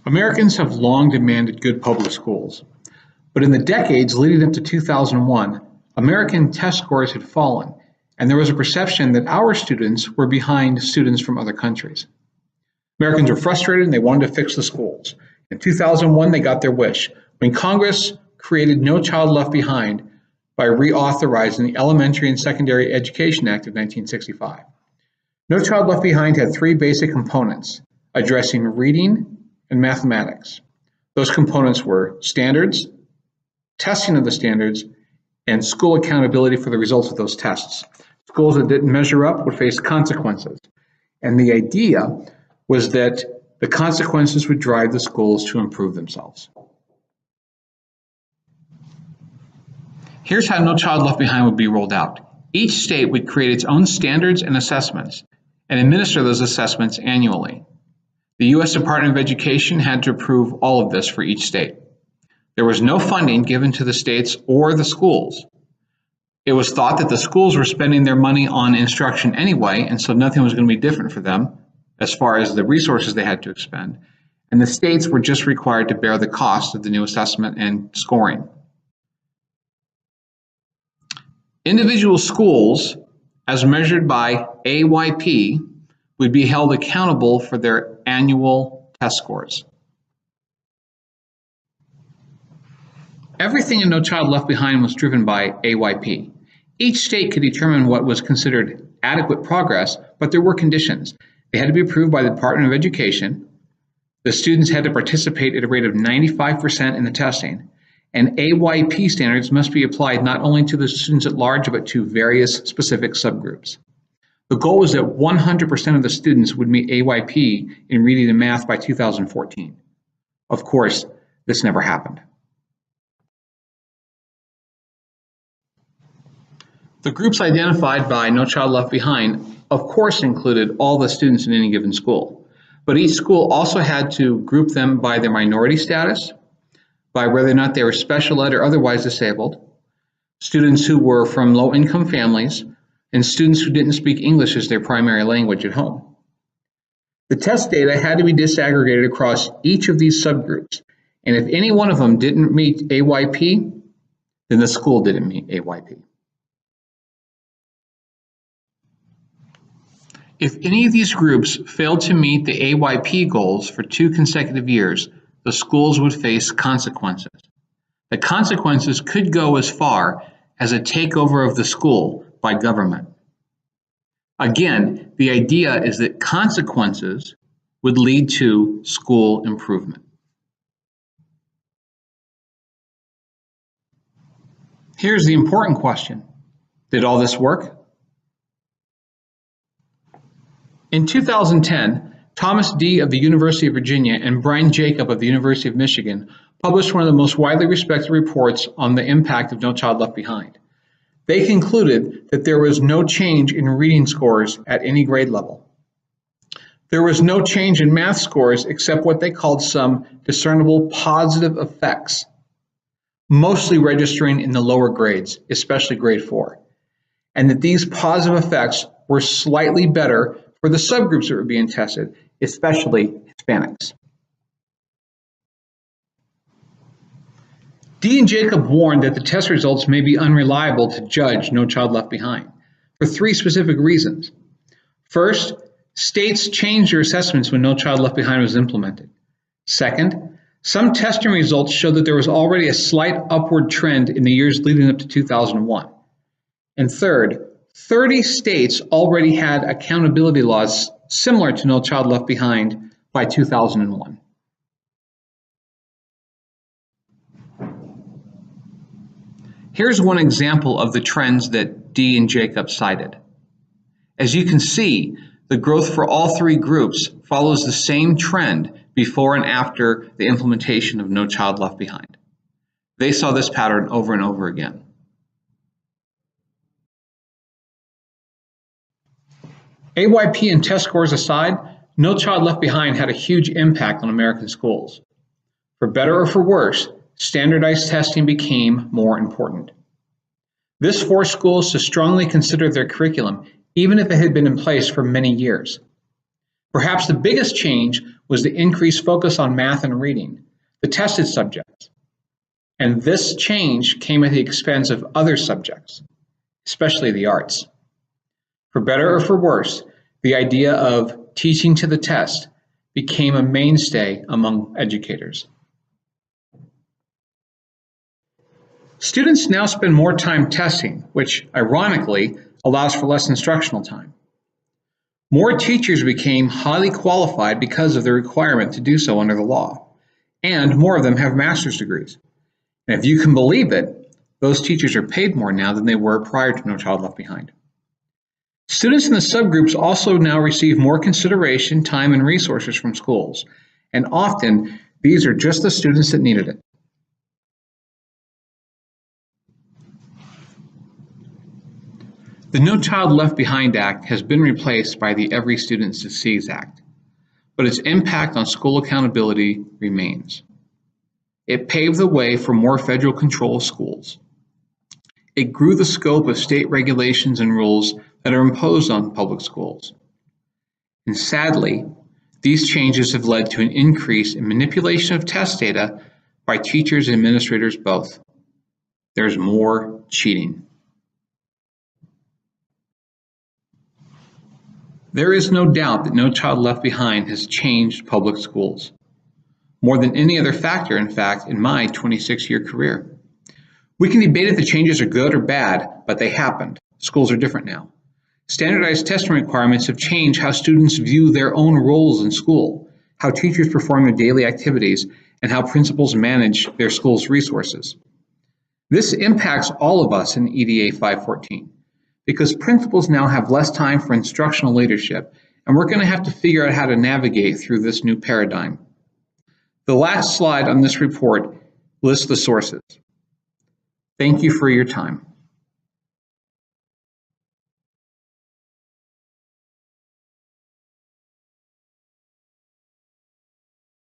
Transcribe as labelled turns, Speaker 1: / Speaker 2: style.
Speaker 1: Americans have long demanded good public schools, but in the decades leading up to 2001, American test scores had fallen, and there was a perception that our students were behind students from other countries. Americans were frustrated and they wanted to fix the schools. In 2001, they got their wish when Congress created No Child Left Behind by reauthorizing the Elementary and Secondary Education Act of 1965. No Child Left Behind had three basic components addressing reading and mathematics. Those components were standards, testing of the standards, and school accountability for the results of those tests. Schools that didn't measure up would face consequences. And the idea was that the consequences would drive the schools to improve themselves. Here's how No Child Left Behind would be rolled out. Each state would create its own standards and assessments and administer those assessments annually. The U.S. Department of Education had to approve all of this for each state. There was no funding given to the states or the schools. It was thought that the schools were spending their money on instruction anyway, and so nothing was going to be different for them as far as the resources they had to expend. And the states were just required to bear the cost of the new assessment and scoring. Individual schools, as measured by AYP, would be held accountable for their annual test scores. Everything in No Child Left Behind was driven by AYP. Each state could determine what was considered adequate progress, but there were conditions. They had to be approved by the Department of Education. The students had to participate at a rate of 95% in the testing. And AYP standards must be applied not only to the students at large, but to various specific subgroups. The goal was that 100% of the students would meet AYP in reading and math by 2014. Of course, this never happened. The groups identified by No Child Left Behind, of course, included all the students in any given school. But each school also had to group them by their minority status, by whether or not they were special ed or otherwise disabled, students who were from low-income families, and students who didn't speak English as their primary language at home. The test data had to be disaggregated across each of these subgroups, and if any one of them didn't meet AYP, then the school didn't meet AYP. If any of these groups failed to meet the AYP goals for 2 consecutive years, the schools would face consequences. The consequences could go as far as a takeover of the school by government. Again, the idea is that consequences would lead to school improvement. Here's the important question. Did all this work? In 2010, Thomas Dee of the University of Virginia and Brian Jacob of the University of Michigan published one of the most widely respected reports on the impact of No Child Left Behind. They concluded that there was no change in reading scores at any grade level. There was no change in math scores except what they called some discernible positive effects, mostly registering in the lower grades, especially grade 4, and that these positive effects were slightly better for the subgroups that were being tested, especially Hispanics. Dee and Jacob warned that the test results may be unreliable to judge No Child Left Behind for 3 specific reasons. First, states changed their assessments when No Child Left Behind was implemented. Second, some testing results showed that there was already a slight upward trend in the years leading up to 2001. And third, 30 states already had accountability laws similar to No Child Left Behind by 2001. Here's one example of the trends that Dee and Jacob cited. As you can see, the growth for all 3 groups follows the same trend before and after the implementation of No Child Left Behind. They saw this pattern over and over again. AYP and test scores aside, No Child Left Behind had a huge impact on American schools. For better or for worse, standardized testing became more important. This forced schools to strongly consider their curriculum, even if it had been in place for many years. Perhaps the biggest change was the increased focus on math and reading, the tested subjects. And this change came at the expense of other subjects, especially the arts. For better or for worse, the idea of teaching to the test became a mainstay among educators. Students now spend more time testing, which ironically allows for less instructional time. More teachers became highly qualified because of the requirement to do so under the law, and more of them have master's degrees. And if you can believe it, those teachers are paid more now than they were prior to No Child Left Behind. Students in the subgroups also now receive more consideration, time, and resources from schools, and often these are just the students that needed it. The No Child Left Behind Act has been replaced by the Every Student Succeeds Act, but its impact on school accountability remains. It paved the way for more federal control of schools. It grew the scope of state regulations and rules that are imposed on public schools. And sadly, these changes have led to an increase in manipulation of test data by teachers and administrators both. There's more cheating. There is no doubt that No Child Left Behind has changed public schools. More than any other factor, in fact, in my 26-year career. We can debate if the changes are good or bad, but they happened. Schools are different now. Standardized testing requirements have changed how students view their own roles in school, how teachers perform their daily activities, and how principals manage their school's resources. This impacts all of us in EDA 514. Because principals now have less time for instructional leadership, and we're going to have to figure out how to navigate through this new paradigm. The last slide on this report lists the sources. Thank you for your time.